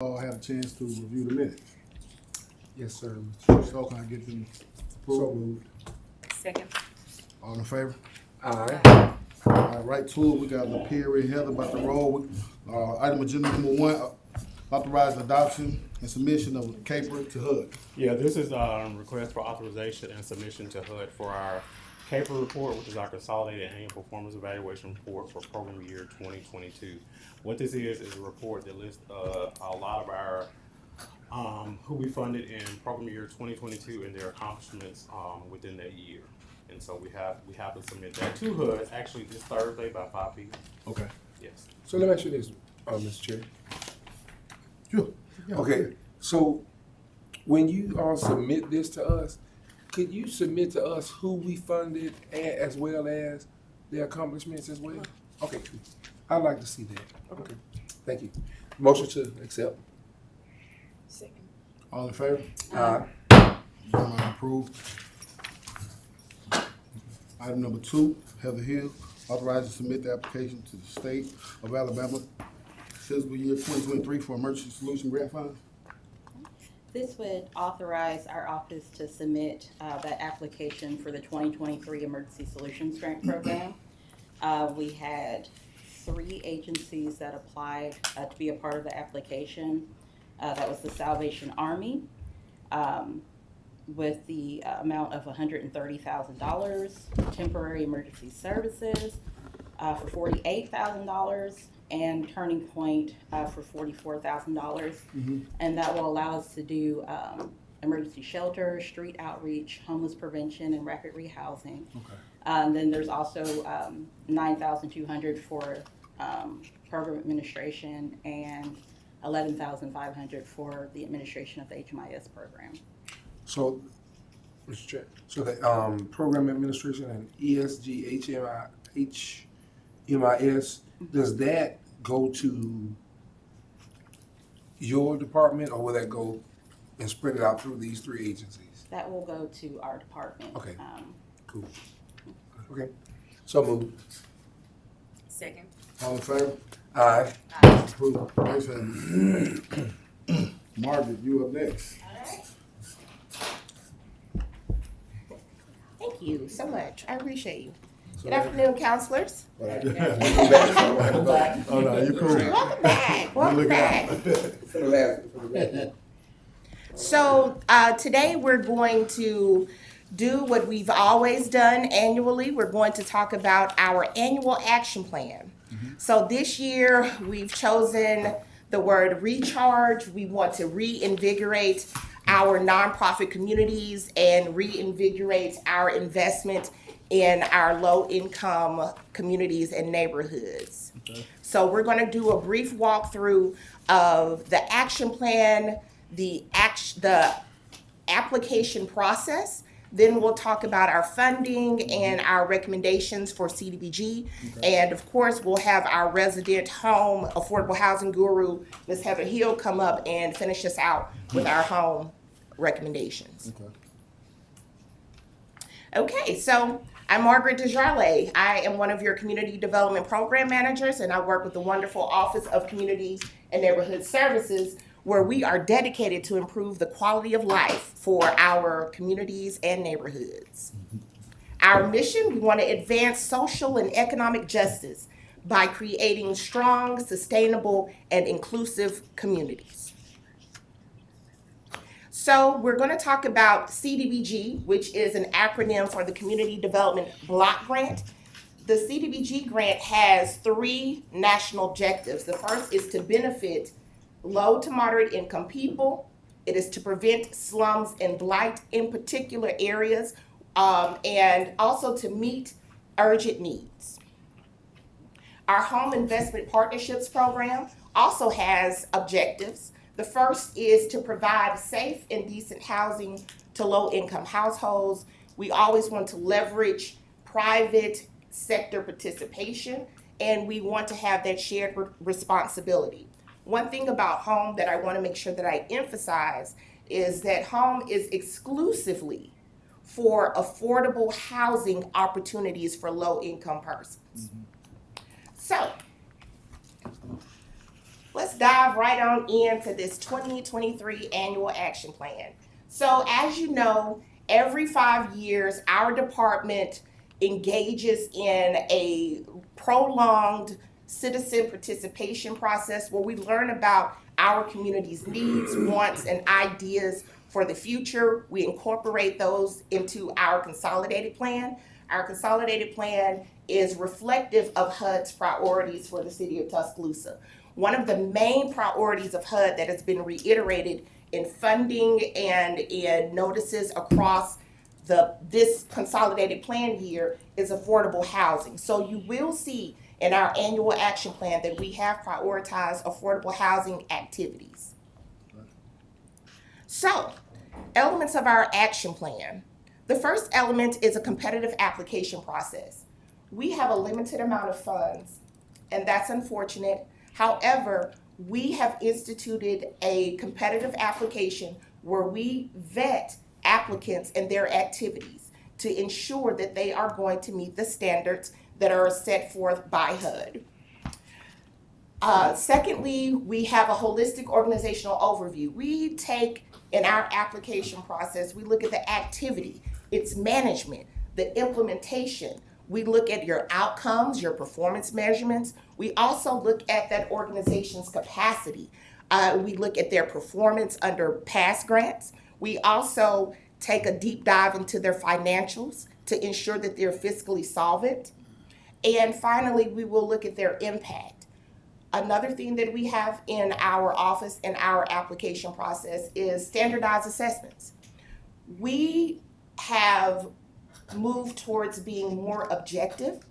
All have a chance to review the minutes. Yes, sir. So can I get them So approved? moved. Second. All in favor? Aye. All right, right to it. We got LaPierre and Heather about the roll. Item agenda number 1, authorize adoption and submission of caper to HUD. Yeah, this is a request for authorization and submission to HUD for our CAPER report, which is our Consolidated Annual Performance Evaluation Report for program year 2022. What this is a report that lists a lot of our who we funded in program year 2022 and their accomplishments within that year. And so we have to submit that to HUD actually this Thursday by 5 p.m. Okay. Yes. So let me ask you this, Mr. Chair. Sure. Yeah, Okay, so when you all submit this to us, could you submit to us who we funded as well as their accomplishments as well? Okay, cool. I'd like to see that. Okay, thank you. Motion to accept. Second. All in favor? Aye. None approved. Item number 2, Heather Hill, authorized to submit the application to the state of Alabama fiscal year 2023 for emergency solution grant funds. This would authorize our office to submit that application for the 2023 Emergency Solutions Grant Program. We had 3 agencies that applied to be a part of the application. That was the Salvation Army with the amount of $130,000, Temporary Emergency Services for $48,000, and Turning Point for $44,000. And that will allow us to do emergency shelter, street outreach, homeless prevention, and rapid rehousing. Okay. And then there's also $9,200 for program administration and $11,500 for the administration of the HMIS program. So, Mr. Chair, so the program administration and ESG, HMIS, does that go to your department, or will that go and spread it out through these 3 agencies? That will go to our department. Okay. Cool. Okay, so moved. Second. All in favor? Aye. Approved. Thanks, Heather. Margaret, you up next. Thank you so much. I appreciate you. So Good afternoon, counselors. Oh, no, you cool. Welcome back. Welcome Look back. For the last. So today we're going to do what we've always done annually. We're going to talk about our annual action plan. So this year we've chosen the word recharge. We want to reinvigorate our nonprofit communities and reinvigorate our investment in our low-income communities and neighborhoods. Okay. So we're going to do a brief walkthrough of the action plan, the application process. Then we'll talk about our funding and our recommendations for CDBG. Okay. And of course, we'll have our resident home affordable housing guru, Ms. Heather Hill, come up and finish us out with our home recommendations. Okay. Okay, so I'm Margaret Desjarlais. I am one of your community development program managers, and I work with the wonderful Office of Community and Neighborhood Services, where we are dedicated to improve the quality of life for our communities and neighborhoods. Our mission, we want to advance social and economic justice by creating strong, sustainable, and inclusive communities. So we're going to talk about CDBG, which is an acronym for the Community Development Block Grant. The CDBG grant has 3 national objectives. The first is to benefit low to moderate income people. It is to prevent slums and blight in particular areas, and also to meet urgent needs. Our Home Investment Partnerships program also has objectives. The first is to provide safe and decent housing to low-income households. We always want to leverage private sector participation, and we want to have that shared responsibility. One thing about home that I want to make sure that I emphasize is that home is exclusively for affordable housing opportunities for low-income persons. So let's dive right on into this 2023 annual action plan. So as you know, every 5 years, our department engages in a prolonged citizen participation process where we learn about our community's needs, wants, and ideas for the future. We incorporate those into our consolidated plan. Our consolidated plan is reflective of HUD's priorities for the city of Tuscaloosa. One of the main priorities of HUD that has been reiterated in funding and in notices across this consolidated plan year is affordable housing. So you will see in our annual action plan that we have prioritized affordable housing activities. So, elements of our action plan. The first element is a competitive application process. We have a limited amount of funds, and that's unfortunate. However, we have instituted a competitive application where we vet applicants and their activities to ensure that they are going to meet the standards that are set forth by HUD. Secondly, we have a holistic organizational overview. We take, in our application process, we look at the activity, its management, the implementation. We look at your outcomes, your performance measurements. We also look at that organization's capacity. We look at their performance under past grants. We also take a deep dive into their financials to ensure that they're fiscally solvent. And finally, we will look at their impact. Another thing that we have in our office and our application process is standardized assessments. We have moved towards being more objective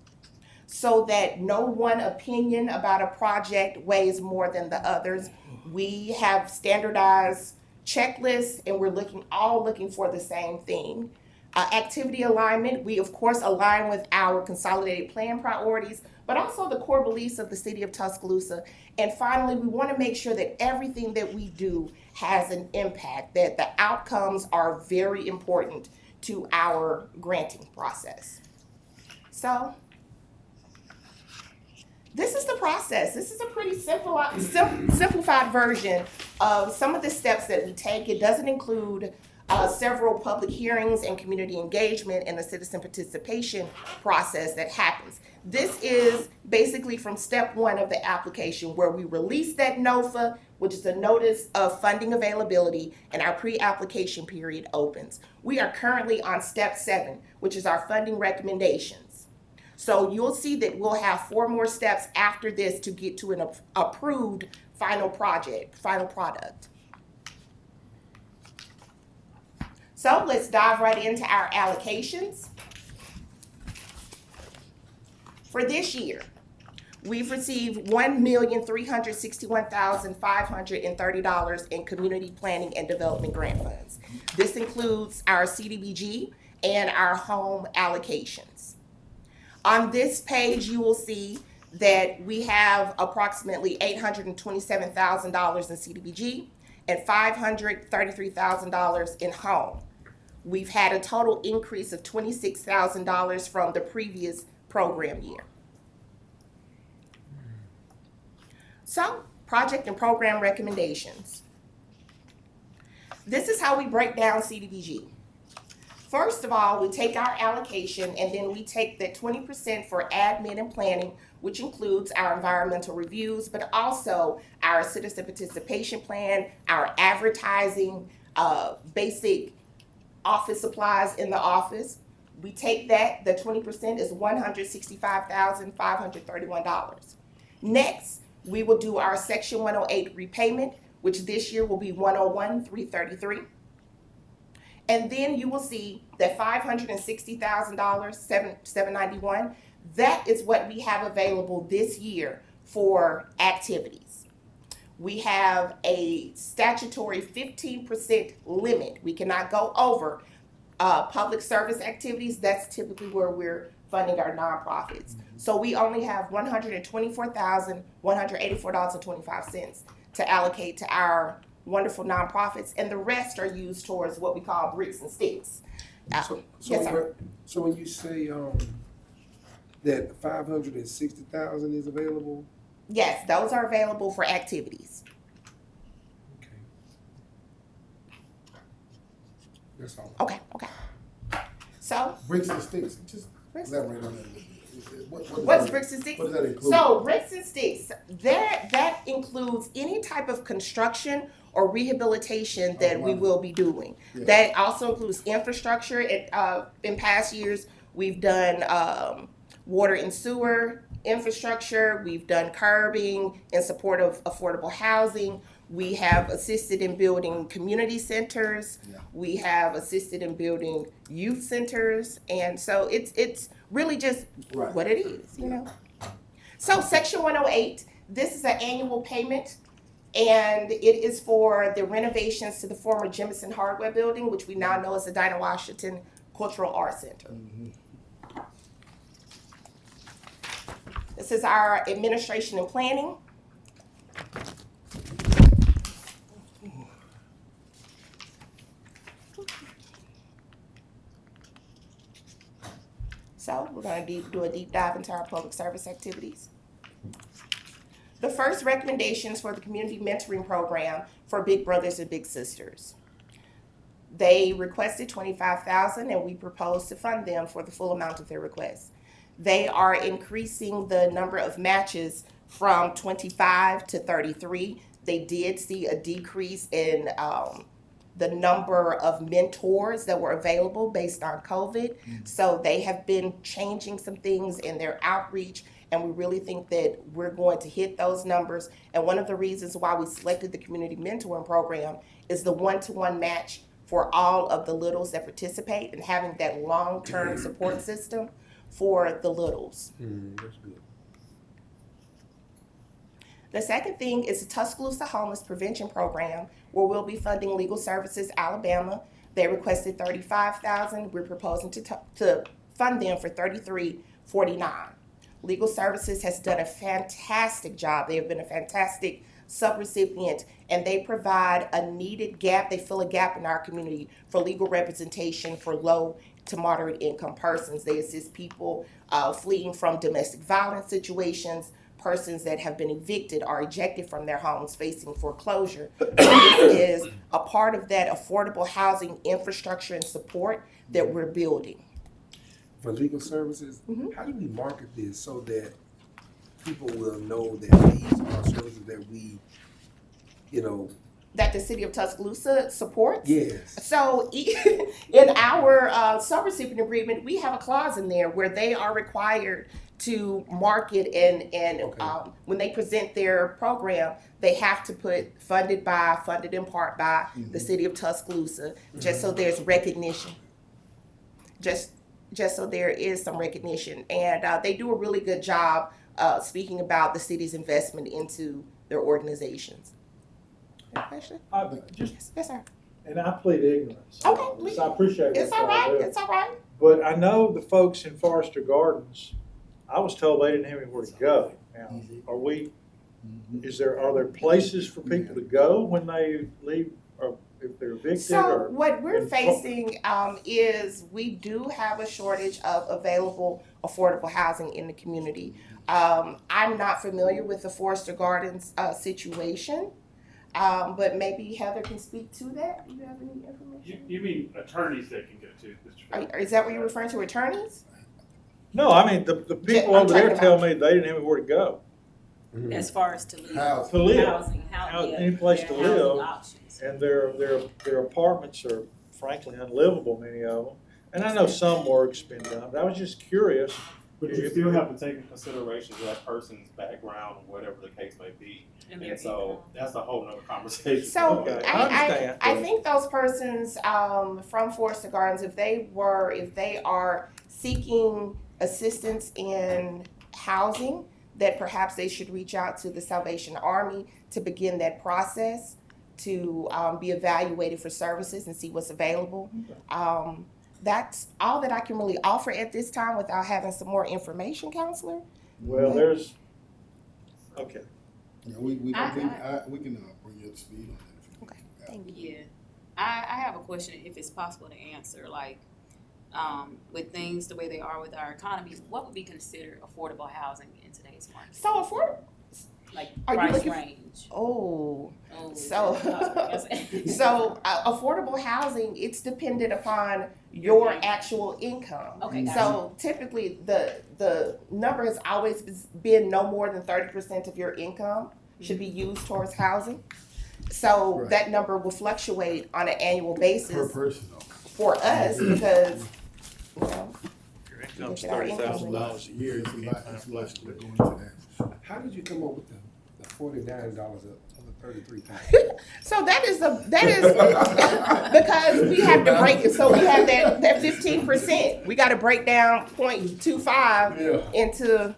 so that no one opinion about a project weighs more than the others. We have standardized checklists and we're looking for the same thing. Activity alignment, we of course align with our consolidated plan priorities, but also the core beliefs of the city of Tuscaloosa. And finally, we want to make sure that everything that we do has an impact, that the outcomes are very important to our granting process. So, this is the process. This is a pretty simplified version of some of the steps that we take. It doesn't include several public hearings and community engagement and the citizen participation process that happens. This is basically from step 1 of the application where we release that NOFA, which is a notice of funding availability, and our pre-application period opens. We are currently on step 7, which is our funding recommendations. So you'll see that we'll have 4 more steps after this to get to an approved final product. So let's dive right into our allocations. For this year, we've received $1,361,530 in community planning and development grant funds. This includes our CDBG and our home allocations. On this page, you will see that we have approximately $827,000 in CDBG and $533,000 in home. We've had a total increase of $26,000 from the previous program year. So, project and program recommendations. This is how we break down CDBG. First of all, we take our allocation and then we take the 20% for admin and planning, which includes our environmental reviews, but also our citizen participation plan, our advertising, basic office supplies in the office. We take that, the 20% is $165,531. Next, we will do our Section 108 repayment, which this year will be $101,333. And then you will see that $560,000, $791, that is what we have available this year for activities. We have a statutory 15% limit. We cannot go over public service activities. That's typically where we're funding our nonprofits. So we only have $124,184.25 to allocate to our wonderful nonprofits, and the rest are used towards what we call bricks and sticks. Yes, sir. So when you say that 560,000 is available, Yes, those are available for activities. Okay. That's all. Okay. So, Bricks and sticks, just elaborate on that a little bit. What what's does bricks and sticks? What does that include? So bricks and sticks, that includes any type of construction or rehabilitation that we wow. will be doing. Yeah. That also includes infrastructure. In past years, we've done water and sewer infrastructure. We've done curbing in support of affordable housing. We have assisted in building community centers. Yeah. We have assisted in building youth centers, and so it's really just Right. what it is, you know. So Section 108, this is an annual payment, and it is for the renovations to the former Jemison Hardware Building, which we now know as the Dinah Washington Cultural Arts Center. This is our administration and planning. So we're going to do a deep dive into our public service activities. The first recommendations for the community mentoring program for Big Brothers and Big Sisters. They requested $25,000 and we proposed to fund them for the full amount of their request. They are increasing the number of matches from 25 to 33. They did see a decrease in the number of mentors that were available based on COVID. So they have been changing some things in their outreach, and we really think that we're going to hit those numbers. And one of the reasons why we selected the community mentoring program is the one-to-one match for all of the littles that participate and having that long-term support system for the littles. That's good. The second thing is the Tuscaloosa Homeless Prevention Program, where we'll be funding Legal Services Alabama. They requested $35,000. We're proposing to fund them for $33.49. Legal Services has done a fantastic job. They have been a fantastic subrecipient, and they provide a needed gap. They fill a gap in our community for legal representation for low to moderate income persons. They assist people fleeing from domestic violence situations, persons that have been evicted or ejected from their homes facing foreclosure. This is a part of that affordable housing infrastructure and support that we're building. For legal services, Mhm. how do we market this so that people will know that these are services that we, That the city of Tuscaloosa supports. yes. So in our subrecipient agreement, we have a clause in there where they are required to market and Okay. when they present their program, they have to put funded in part by the city of Tuscaloosa, just so there's recognition. Just so there is some recognition. And they do a really good job speaking about the city's investment into their organizations. Any question? Just, Yes, sir. and I plead ignorance. Okay, please. So I appreciate what It's all y'all right. do. It's all right. But I know the folks in Forester Gardens, I was told they didn't have anywhere to go. Now, are there places for people to go when they leave, or if they're evicted, So or? what we're in- facing is we do have a shortage of available affordable housing in the community. I'm not familiar with the Forester Gardens situation, but maybe Heather can speak to that. Do you have any information? You mean attorneys that can go to, Mr. Chairman? Is that what you're referring to, attorneys? No, I mean, the people I'm over there talking tell about- me they didn't have anywhere to go, As far as to live. House. to live. Housing, Any place to their housing live. options. And their apartments are frankly unlivable, many of them. And I know some work's been done, but I was just curious. But you still have to take into consideration that person's background, whatever the case may be. And their And so income. that's a whole nother conversation. So Okay, I I understand. think those persons from Forester Gardens, if they are seeking assistance in housing, that perhaps they should reach out to the Salvation Army to begin that process to be evaluated for services and see what's available. That's all that I can really offer at this time without having some more information, Counselor. Well, okay. Yeah, we can I- bring you up to speed on that. If you Okay, want. thank you. Yeah, I have a question, if it's possible to answer, like, with things the way they are with our economy, what would be considered affordable housing in today's market? So Like Are you price looking- range? Oh, Oh, so- okay. so affordable housing, it's dependent upon your actual income. Okay, gotcha. So typically, the number has always been no more than 30% of your income should be used towards housing. So Right. that number will fluctuate on an annual Per basis person though. for us because, you know, Your income's Look at our $30,000 a year. It's a You lot, can't it's find a a lot place to that live. go into that. How did you come up with the $49 of the $33,000? so that is because we have to break it. So we have that 15%. We got to break down 0.25 Yeah. into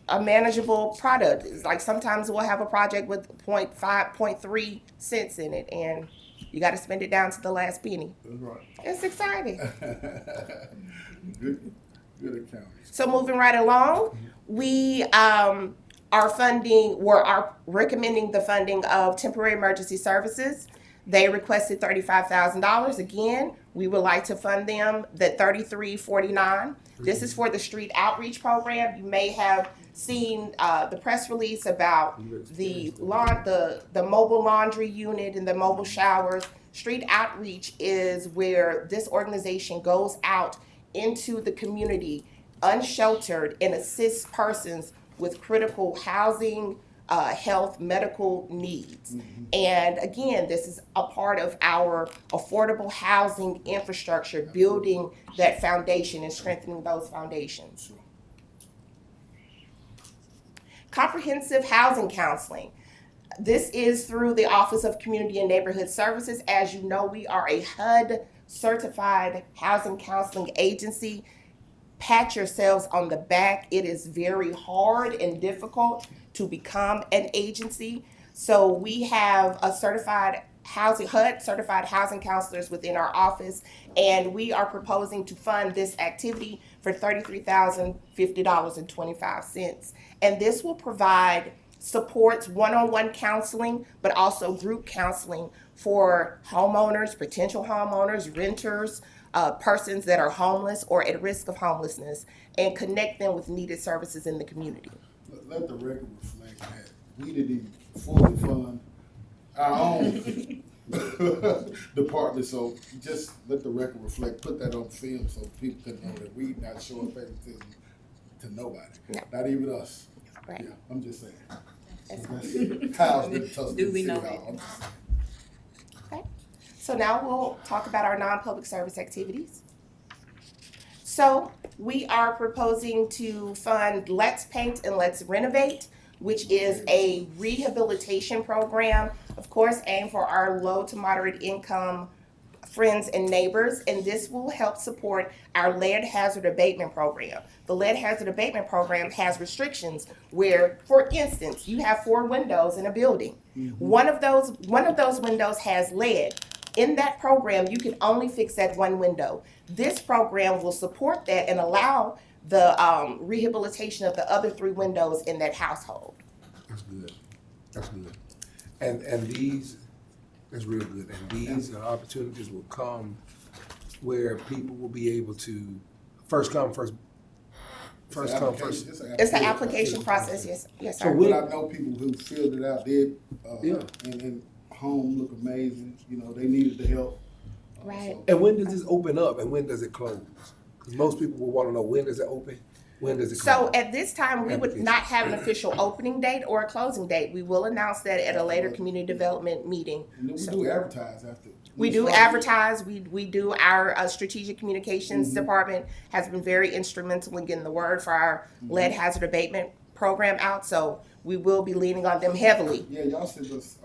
a manageable product. It's like sometimes we'll have a project with 0.5, 0.3 cents in it, and you got to spend it down to the last penny. That's right. It's exciting. Good accounting. So moving right along, we are recommending the funding of temporary emergency services. They requested $35,000. Again, we would like to fund them the $33,49. This is for the street outreach program. You may have seen the press release about the mobile laundry unit and the mobile showers. Street outreach is where this organization goes out into the community unsheltered and assists persons with critical housing, health, medical needs. And again, this is a part of our affordable housing infrastructure, building that foundation and strengthening those foundations. Comprehensive housing counseling. This is through the Office of Community and Neighborhood Services. As you know, we are a HUD certified housing counseling agency. Pat yourselves on the back. It is very hard and difficult to become an agency. So we have a certified HUD certified housing counselors within our office, and we are proposing to fund this activity for $33,050.25. And this will provide supports one-on-one counseling, but also group counseling for homeowners, potential homeowners, renters, persons that are homeless or at risk of homelessness, and connect them with needed services in the community. Let the record reflect that we didn't even fully fund our own department, so just let the record reflect, put that on film so people can know that we not showing favoritism to nobody, No. not even us. Right. Yeah, I'm just saying. That's How's the Tuscaloosa Duly City noted. Hall? I'm just saying. Okay, so now we'll talk about our non-public service activities. So we are proposing to fund Let's Paint and Let's Renovate, which is a rehabilitation program, of course, aimed for our low to moderate income friends and neighbors, and this will help support our lead hazard abatement program. The lead hazard abatement program has restrictions where, for instance, you have 4 windows in a building. One of those windows has lead. In that program, you can only fix that one window. This program will support that and allow the rehabilitation of the other 3 windows in that household. That's good. That's good. And these, that's real good. And these opportunities will come where people will be able to first come, first served. It's the application process, yes, So sir. we- But I know people who filled it out did, Yeah. and home look amazing, you know, they needed the help. Right. So- And when does this open up and when does it close? Because most people will want to know, when does it open? When does it close? So at this time, we would not have an official opening date or a closing date. We will announce that at a later community development meeting. And then we So- do advertise after. We do advertise, we do, our strategic communications department has been very instrumental in getting the word for our lead hazard abatement program out, so we will be leaning on them heavily. Yeah, y'all sent us,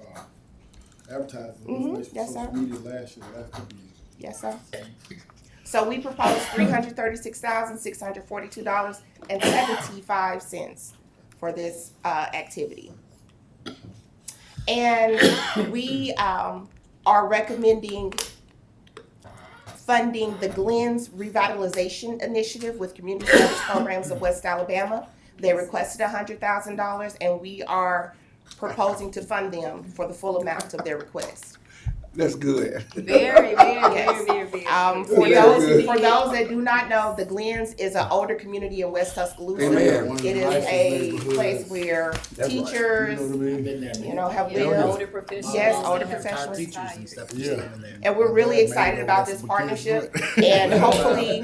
advertising information yes, for sir. social media last couple years. Yes, sir. So we propose $336,642.75 for this activity. And we are recommending funding the Glens Revitalization Initiative with Community Service Programs of West Alabama. They requested $100,000, and we are proposing to fund them for the full amount of their request. That's good. Very, very, Yes. very, very. For Very those that do not know, the Glens is an older community in West Tuscaloosa. Amen. One of the It is nicest a neighborhoods. place where right. teachers, You know what I mean? Been there. have Yeah, lived. older professionals. Yes, that older have professionals. Teachers and stuff. Yeah. In there. And we're really excited about this partnership. And hopefully,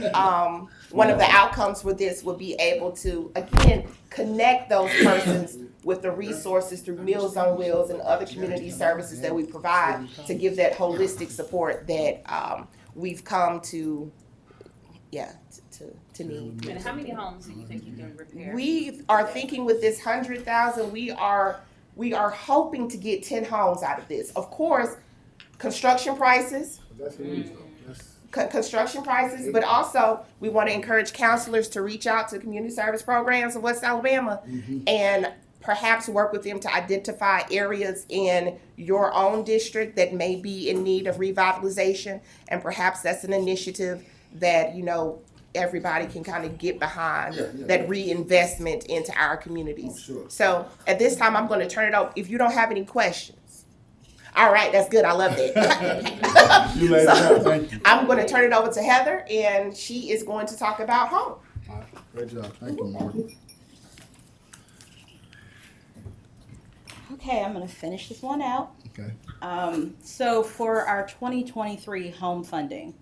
one of the outcomes with this will be able to, again, connect those persons with the resources through Meals on Wheels and other community services that we provide to give that holistic support that we've come to, to need. And how many homes do you think you can repair? We are thinking with this 100,000, we are hoping to get 10 homes out of this. Of course, construction prices, That's huge though. That's, construction prices, but also we want to encourage counselors to reach out to community service programs of West Alabama and perhaps work with them to identify areas in your own district that may be in need of revitalization, and perhaps that's an initiative that everybody can kind of get behind, that reinvestment into our communities. Oh, sure. So at this time, I'm going to turn it over. If you don't have any questions. All right, that's good. I love that. you laid it out. Thank you. I'm going to turn it over to Heather, and she is going to talk about home. All right. Great job. Thank you, Mark. Okay, I'm gonna finish this one out. Okay. So for our 2023 home funding,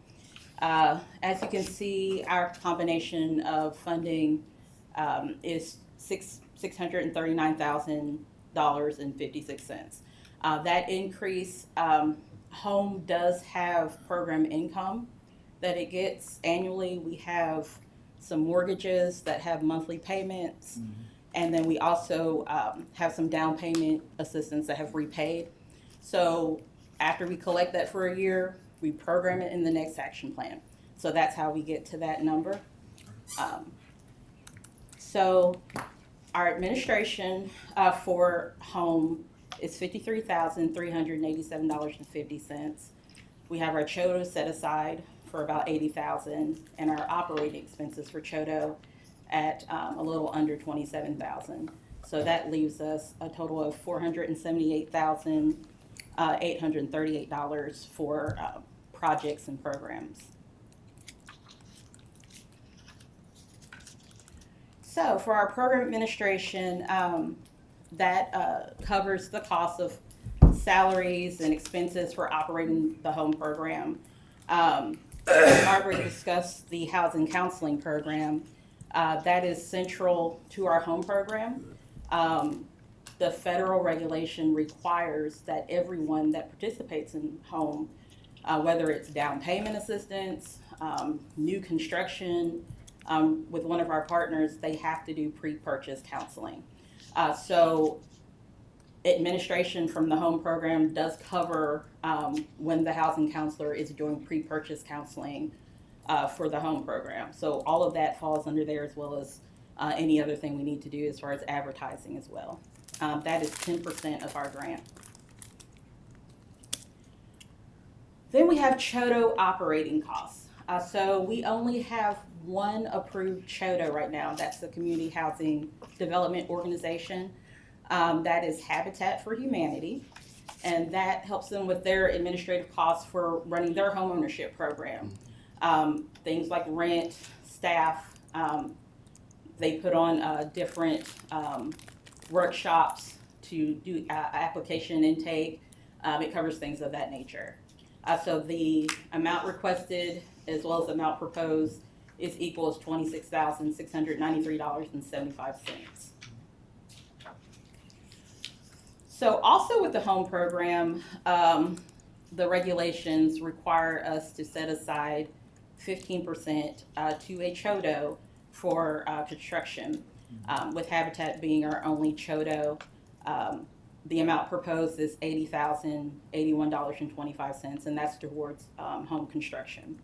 as you can see, our combination of funding is $639,000.56. That increase, home does have program income that it gets annually. We have some mortgages that have monthly payments. And then we also have some down payment assistance that have repaid. So after we collect that for a year, we program it in the next action plan. So that's how we get to that number. So our administration for home is $53,387.50. We have our CHOTO set aside for about $80,000, and our operating expenses for CHOTO at a little under $27,000. So that leaves us a total of $478,838 for projects and programs. So for our program administration, that covers the cost of salaries and expenses for operating the home program. Margaret discussed the housing counseling program. That is central to our home program. The federal regulation requires that everyone that participates in home, whether it's down payment assistance, new construction, with one of our partners, they have to do pre-purchase counseling. So administration from the home program does cover when the housing counselor is doing pre-purchase counseling for the home program. So all of that falls under there, as well as any other thing we need to do as far as advertising as well. That is 10% of our grant. Then we have CHOTO operating costs. So we only have one approved CHOTO right now. That's the Community Housing Development Organization. That is Habitat for Humanity. And that helps them with their administrative costs for running their homeownership program. Things like rent, staff, they put on different workshops to do application intake. It covers things of that nature. So the amount requested as well as the amount proposed is equals $26,693.75. So also with the home program, the regulations require us to set aside 15% to a CHOTO for construction, with Habitat being our only CHOTO. The amount proposed is $80,081.25, and that's towards home construction.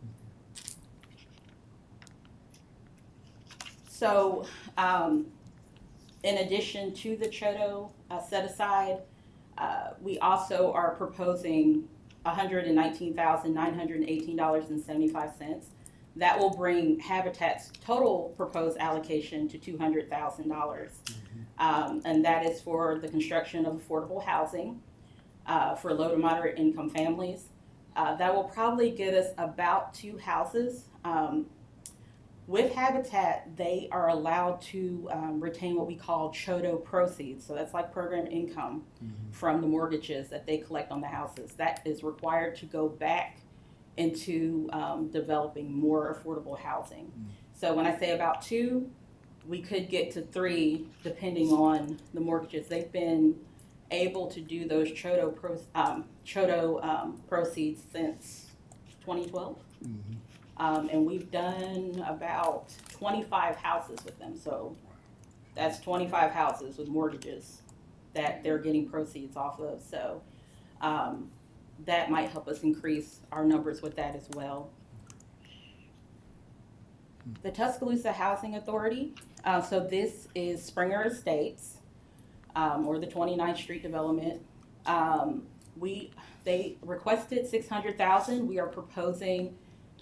So in addition to the CHOTO set aside, we also are proposing $119,918.75. That will bring Habitat's total proposed allocation to $200,000. And that is for the construction of affordable housing for low to moderate income families. That will probably get us about 2 houses. With Habitat, they are allowed to retain what we call CHODO proceeds. So that's like program income from the mortgages that they collect on the houses. That is required to go back into developing more affordable housing. So when I say about 2, we could get to 3 depending on the mortgages. They've been able to do those CHODO proceeds since 2012. And we've done about 25 houses with them. So that's 25 houses with mortgages that they're getting proceeds off of. So that might help us increase our numbers with that as well. The Tuscaloosa Housing Authority, so this is Springer Estates, or the 29th Street development. They requested $600,000. We are proposing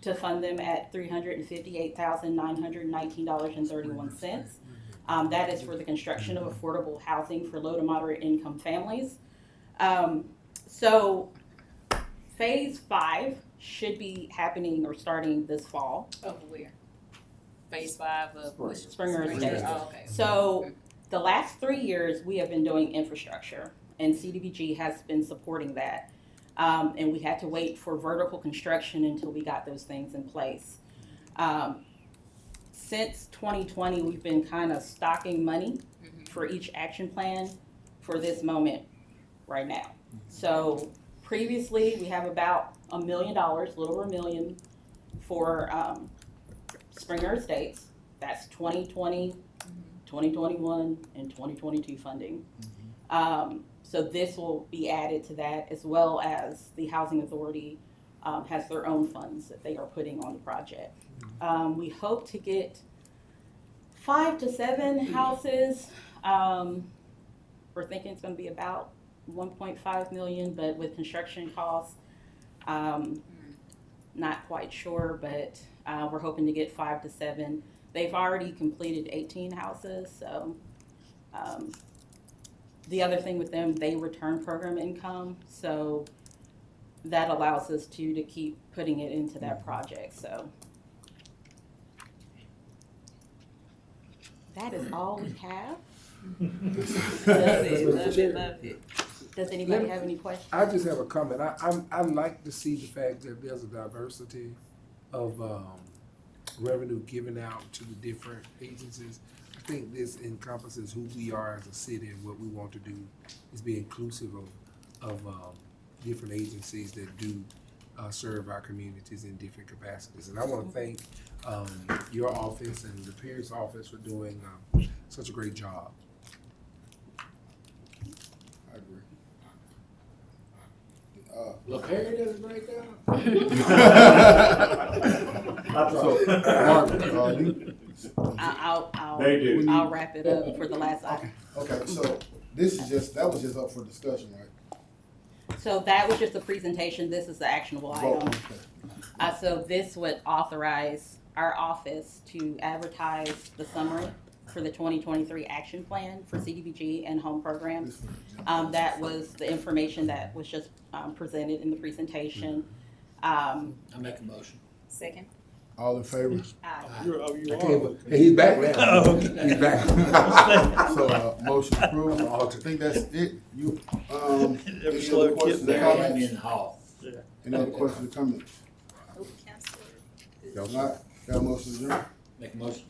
to fund them at $358,919.31. That is for the construction of affordable housing for low to moderate income families. So phase 5 should be happening or starting this fall. Over where? Phase 5 of which? Springer Estates. Oh, okay. So the last 3 years, we have been doing infrastructure, and CDBG has been supporting that. And we had to wait for vertical construction until we got those things in place. Since 2020, we've been kind of stocking money for each action plan for this moment right now. So previously, we have about $1 million, a little over $1 million for Springer Estates. That's 2020, 2021, and 2022 funding. So this will be added to that, as well as the Housing Authority has their own funds that they are putting on the project. We hope to get 5 to 7 houses. We're thinking it's going to be about 1.5 million, but with construction costs, not quite sure, but we're hoping to get 5 to 7. They've already completed 18 houses, so the other thing with them, they return program income, so that allows us to keep putting it into that project. So that is all we have. Love it. Does anybody have any questions? I just have a comment. I like to see the fact that there's a diversity of revenue given out to the different agencies. I think this encompasses who we are as a city, and what we want to do is be inclusive of different agencies that do serve our communities in different capacities. And I want to thank your office and the Pierce office for doing such a great job. I agree. Look, Harry does a great job. So, Margaret, you, They do. I'll wrap it up for the last item. okay, so this is that was just up for discussion, right? So that was just a presentation. This is the actionable Vote, item. okay. So this would authorize our office to advertise the summary for the 2023 action plan for CDBG and home programs. That was the information that was just presented in the presentation. I make a motion. Second. All in favor? Aye. He's back now. He's back. So, motion approved. I think that's it. You, any other slow questions or kid comments? In Hall. Any other questions or comments? Oh, cancel. If not, got a motion adjourned? Make a motion.